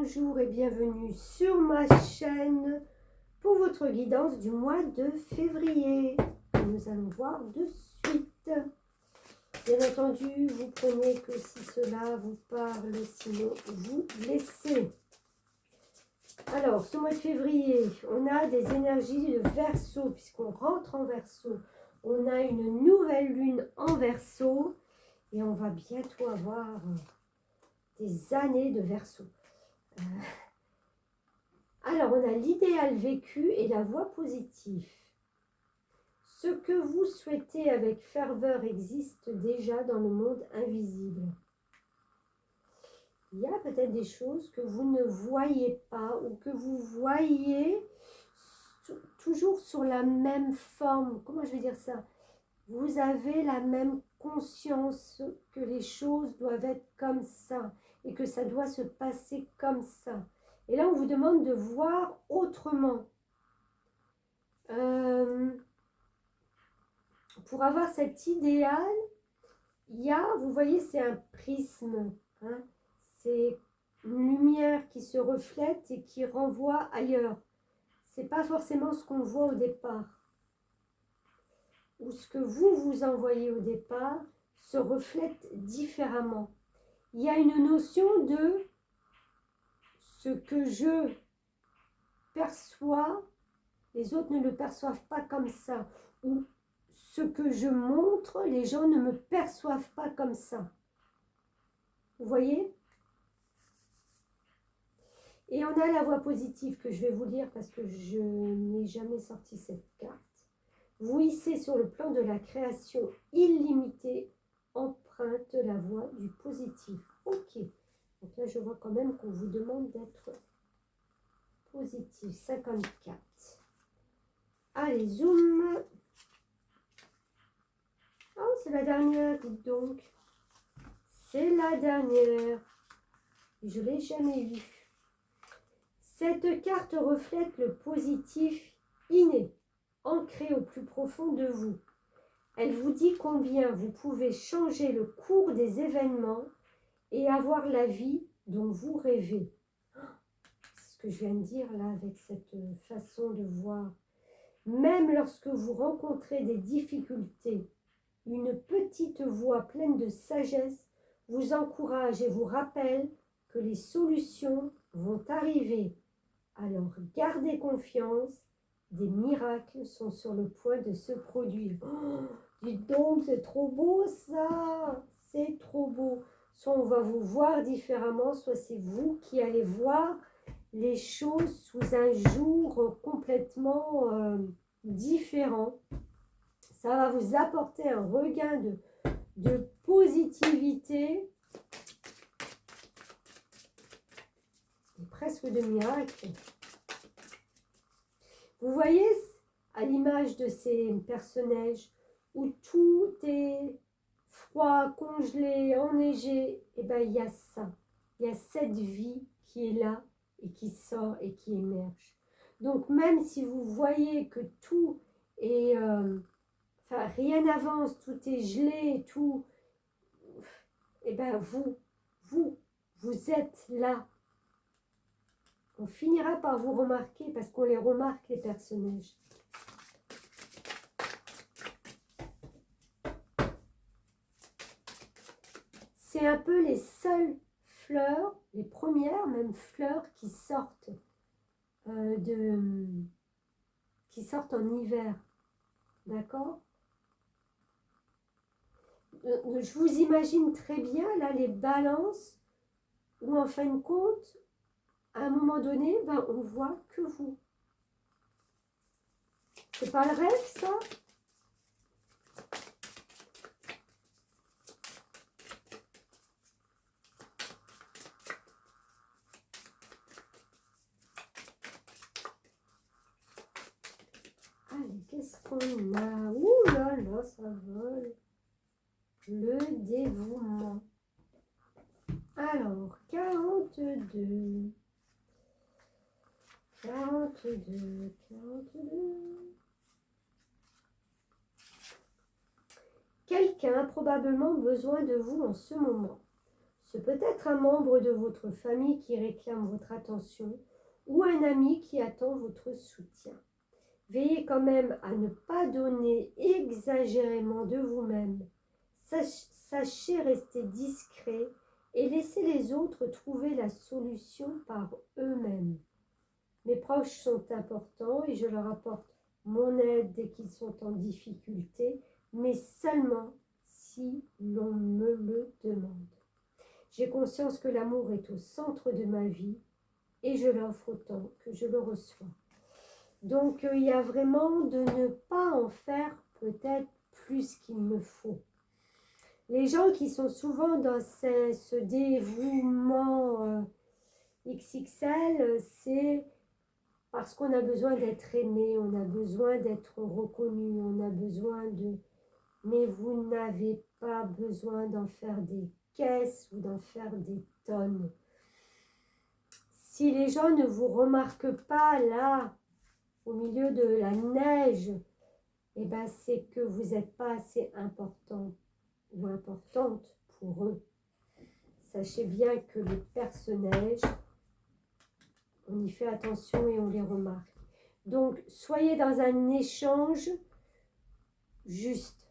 bonjour et bienvenue sur ma chaîne pour votre guidance du mois de février. Nous allons voir de suite. Bien entendu, vous prenez que si cela vous parle, sinon vous laissez. Alors, ce mois de février, on a des énergies de Verseau, puisqu'on rentre en Verseau. On a une nouvelle lune en Verseau et on va bientôt avoir des années de Verseau. Alors, on a l'idéal vécu et la voie positive. Ce que vous souhaitez avec ferveur existe déjà dans le monde invisible. Il y a peut-être des choses que vous ne voyez pas ou que vous voyez toujours sur la même forme. Comment je vais dire ça? Vous avez la même conscience que les choses doivent être comme ça et que ça doit se passer comme ça. Et là, on vous demande de voir autrement. Pour avoir cet idéal, il y a, vous voyez, c'est un prisme. Hein, c'est une lumière qui se reflète et qui renvoie ailleurs. Ce n'est pas forcément ce qu'on voit au départ. Ou ce que vous envoyez au départ se reflète différemment. Il y a une notion de ce que je perçois, les autres ne le perçoivent pas comme ça. Ou ce que je montre, les gens ne me perçoivent pas comme ça. Vous voyez? Et on a la voie positive que je vais vous lire parce que je n'ai jamais sorti cette carte. Vous hissez sur le plan de la création illimitée, emprunte la voie du positif. Ok. Donc là, je vois quand même qu'on vous demande d'être positif. 54. Allez, zoom. Oh, c'est la dernière, dites donc. C'est la dernière. Je ne l'ai jamais vue. Cette carte reflète le positif inné, ancré au plus profond de vous. Elle vous dit combien vous pouvez changer le cours des événements et avoir la vie dont vous rêvez. C'est ce que je viens de dire là avec cette façon de voir. Même lorsque vous rencontrez des difficultés, une petite voix pleine de sagesse vous encourage et vous rappelle que les solutions vont arriver. Alors gardez confiance, des miracles sont sur le point de se produire. Oh, dites donc, c'est trop beau ça, c'est trop beau. Soit on va vous voir différemment, soit c'est vous qui allez voir les choses sous un jour complètement différent. Ça va vous apporter un regain de positivité et presque de miracle. Vous voyez, à l'image de ces personnages où tout est froid, congelé, enneigé, et bien il y a ça. Il y a cette vie qui est là et qui sort et qui émerge. Donc même si vous voyez que tout est... enfin, rien n'avance, tout est gelé, tout... Et bien vous êtes là. On finira par vous remarquer parce qu'on les remarque, les personnages. C'est un peu les seules fleurs, les premières même fleurs qui sortent en hiver. D'accord? Je vous imagine très bien là les balances où en fin de compte, à un moment donné, ben, on voit que vous. C'est pas le rêve, ça? Allez, qu'est-ce qu'on a? Ouh là là, ça vole. Le dévouement. Alors, 42. 42. Quelqu'un a probablement besoin de vous en ce moment. C'est peut-être un membre de votre famille qui réclame votre attention ou un ami qui attend votre soutien. Veillez quand même à ne pas donner exagérément de vous-même. Sachez rester discret et laissez les autres trouver la solution par eux-mêmes. Mes proches sont importants et je leur apporte mon aide dès qu'ils sont en difficulté, mais seulement si l'on me le demande. J'ai conscience que l'amour est au centre de ma vie et je l'offre autant que je le reçois. Donc, il y a vraiment de ne pas en faire peut-être plus qu'il ne faut. Les gens qui sont souvent dans ce dévouement XXL, c'est parce qu'on a besoin d'être aimé, on a besoin d'être reconnu, on a besoin de... Mais vous n'avez pas besoin d'en faire des caisses ou d'en faire des tonnes. Si les gens ne vous remarquent pas là, au milieu de la neige, eh ben c'est que vous n'êtes pas assez important ou importante pour eux. Sachez bien que les personnages, on y fait attention et on les remarque. Donc, soyez dans un échange juste.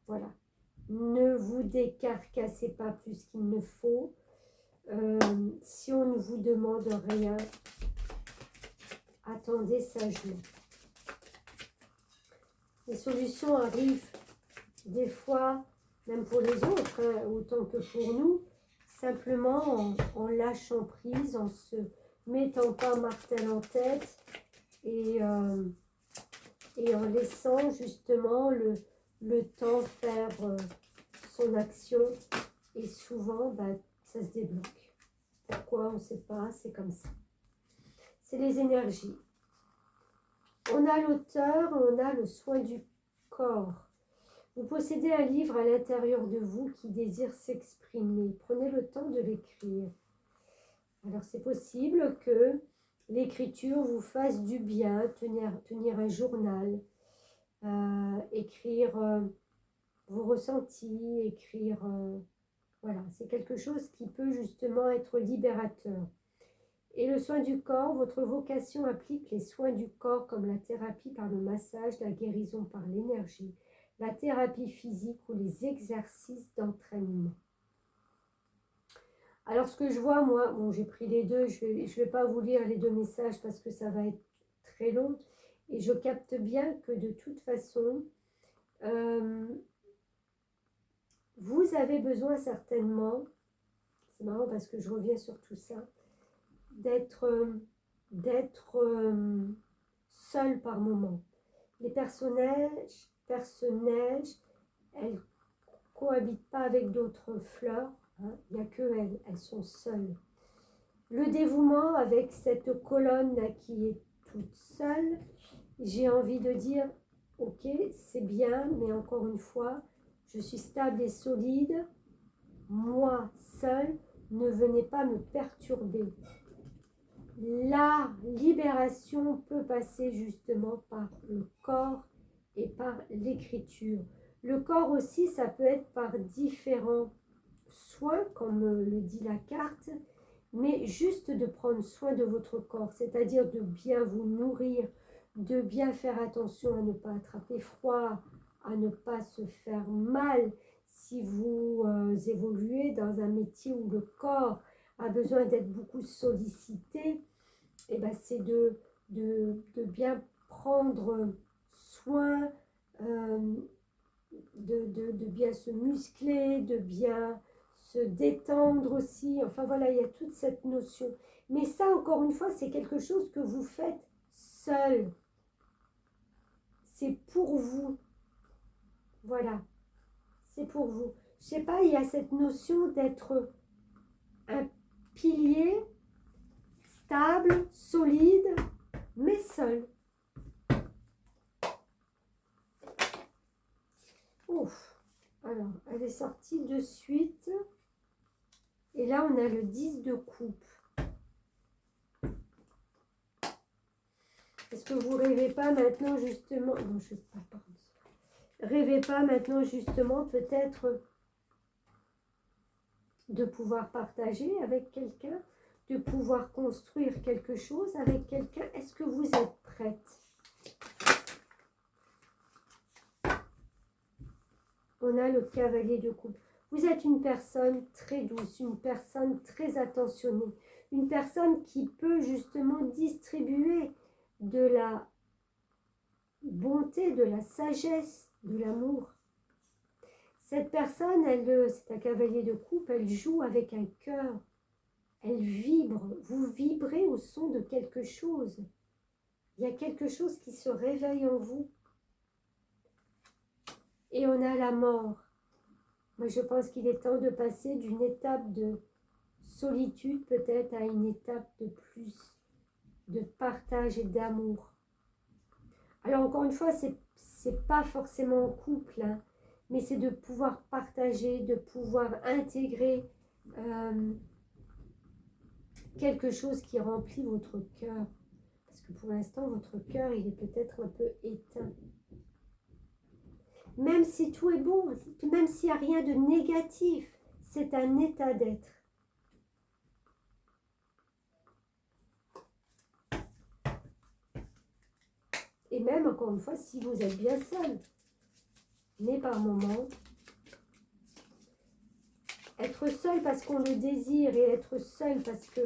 Voilà. Ne vous décarcassez pas plus qu'il ne faut. Si on ne vous demande rien, attendez sagement. Les solutions arrivent des fois, même pour les autres, hein, autant que pour nous, simplement en lâchant prise, en se mettant pas martel en tête et en laissant justement le temps faire son action. Et souvent, ça se débloque. Pourquoi, on ne sait pas, c'est comme ça. C'est les énergies. On a l'auteur, on a le soin du corps. Vous possédez un livre à l'intérieur de vous qui désire s'exprimer. Prenez le temps de l'écrire. Alors c'est possible que l'écriture vous fasse du bien, tenir un journal, écrire vos ressentis, écrire... voilà, c'est quelque chose qui peut justement être libérateur. Et le soin du corps, votre vocation applique les soins du corps comme la thérapie par le massage, la guérison par l'énergie, la thérapie physique ou les exercices d'entraînement. Alors ce que je vois, moi, bon, j'ai pris les deux, je vais pas vous lire les deux messages parce que ça va être très long, et je capte bien que de toute façon, vous avez besoin certainement, c'est marrant parce que je reviens sur tout ça, d'être seul par moment. Les personnages, elles cohabitent pas avec d'autres fleurs, hein. Il n'y a que elles sont seules. Le dévouement avec cette colonne là qui est toute seule, j'ai envie de dire, ok, c'est bien, mais encore une fois, je suis stable et solide, moi seule, ne venez pas me perturber. La libération peut passer justement par le corps et par l'écriture. Le corps aussi, ça peut être par différents soins, comme le dit la carte, mais juste de prendre soin de votre corps, c'est-à-dire de bien vous nourrir, de bien faire attention à ne pas attraper froid, à ne pas se faire mal. Si vous évoluez dans un métier où le corps a besoin d'être beaucoup sollicité, et ben c'est de bien prendre soin, de bien se muscler, de bien se détendre aussi. Enfin voilà, il y a toute cette notion. Mais ça, encore une fois, c'est quelque chose que vous faites seul. C'est pour vous. Voilà. C'est pour vous. Je sais pas, il y a cette notion d'être un pilier stable, solide, mais seul. Ouf. Alors, elle est sortie de suite. Et là, on a le 10 de coupe. Est-ce que vous rêvez pas maintenant justement... Non, je ne vais pas parler. Rêvez pas maintenant justement peut-être de pouvoir partager avec quelqu'un, de pouvoir construire quelque chose avec quelqu'un. Est-ce que vous êtes prête? On a le cavalier de coupe. Vous êtes une personne très douce, une personne très attentionnée, une personne qui peut justement distribuer de la bonté, de la sagesse, de l'amour. Cette personne, c'est un cavalier de coupe, elle joue avec un cœur, elle vibre, vous vibrez au son de quelque chose. Il y a quelque chose qui se réveille en vous. Et on a la mort. Moi, je pense qu'il est temps de passer d'une étape de solitude peut-être à une étape de plus de partage et d'amour. Alors encore une fois, c'est pas forcément en couple, hein, mais c'est de pouvoir partager, de pouvoir intégrer quelque chose qui remplit votre cœur. Parce que pour l'instant, votre cœur, il est peut-être un peu éteint. Même si tout est bon, même s'il n'y a rien de négatif, c'est un état d'être. Et même, encore une fois, si vous êtes bien seul. Mais par moments, être seul parce qu'on le désire et être seul parce que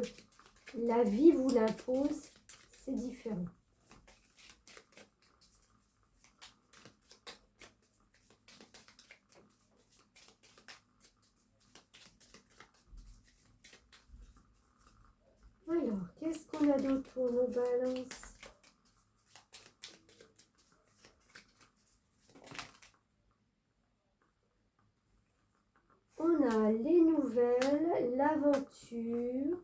la vie vous l'impose, c'est différent. Alors, qu'est-ce qu'on a d'autre pour nos balances? On a les nouvelles, l'aventure,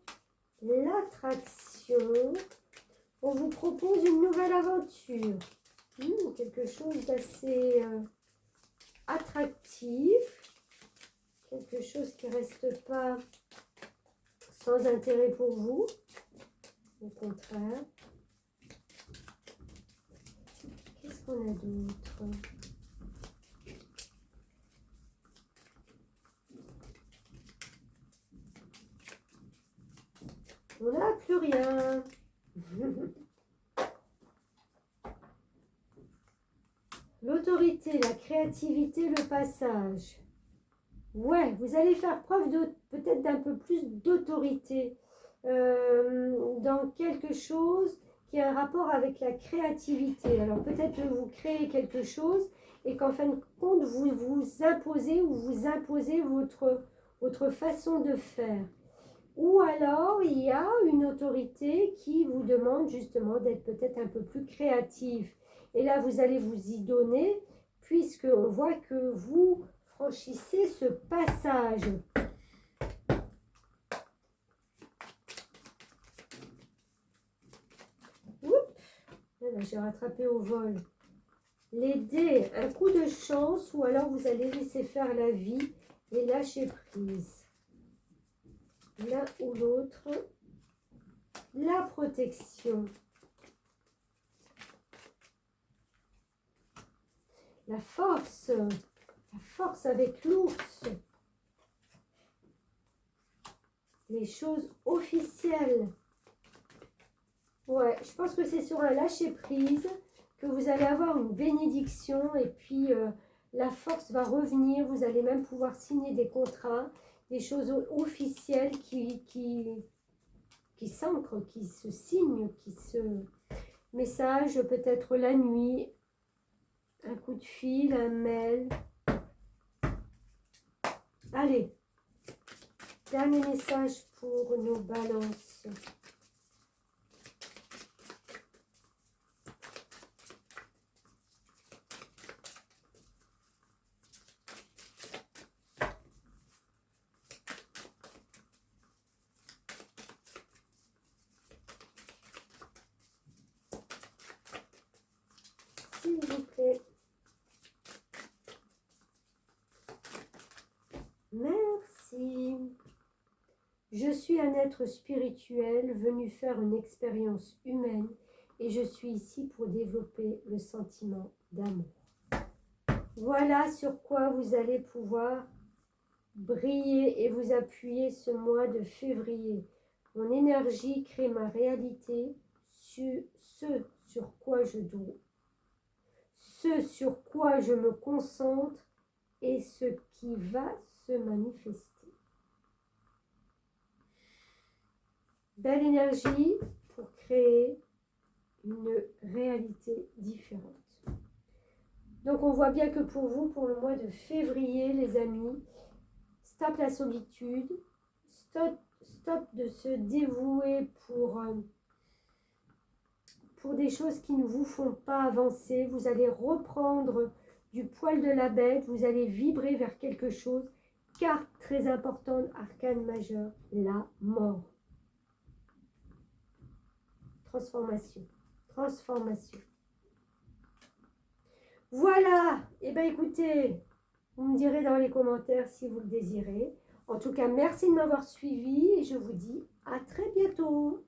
l'attraction. On vous propose une nouvelle aventure. Quelque chose d'assez attractif. Quelque chose qui ne reste pas sans intérêt pour vous. Au contraire. Qu'est-ce qu'on a d'autre? On n'a plus rien. L'autorité, la créativité, le passage. Ouais, vous allez faire preuve peut-être d'un peu plus d'autorité dans quelque chose qui a un rapport avec la créativité. Alors peut-être que vous créez quelque chose et qu'en fin de compte, vous vous imposez ou vous imposez votre façon de faire. Ou alors, il y a une autorité qui vous demande justement d'être peut-être un peu plus créatif. Et là, vous allez vous y donner, puisqu'on voit que vous franchissez ce passage. J'ai rattrapé au vol. Les dés, un coup de chance, ou alors vous allez laisser faire la vie et lâcher prise. L'un ou l'autre, la protection, la force avec l'ours, les choses officielles. Ouais, je pense que c'est sur un lâcher-prise que vous allez avoir une bénédiction et puis la force va revenir, vous allez même pouvoir signer des contrats, des choses officielles qui s'ancrent, qui se signent, qui se... Message, peut-être la nuit, un coup de fil, un mail. Allez, dernier message pour nos balances. S'il vous plaît. Merci. Je suis un être spirituel venu faire une expérience humaine et je suis ici pour développer le sentiment d'amour. Voilà sur quoi vous allez pouvoir brillez et vous appuyez ce mois de février. Mon énergie crée ma réalité, ce sur quoi je dois, ce sur quoi je me concentre et ce qui va se manifester. Belle énergie pour créer une réalité différente. Donc on voit bien que pour vous, pour le mois de février, les amis, stop la solitude, stop de se dévouer pour des choses qui ne vous font pas avancer. Vous allez reprendre du poil de la bête, vous allez vibrer vers quelque chose. Carte très importante, arcane majeur, la mort. Transformation, transformation. Voilà, et bien écoutez, vous me direz dans les commentaires si vous le désirez. En tout cas, merci de m'avoir suivi et je vous dis à très bientôt.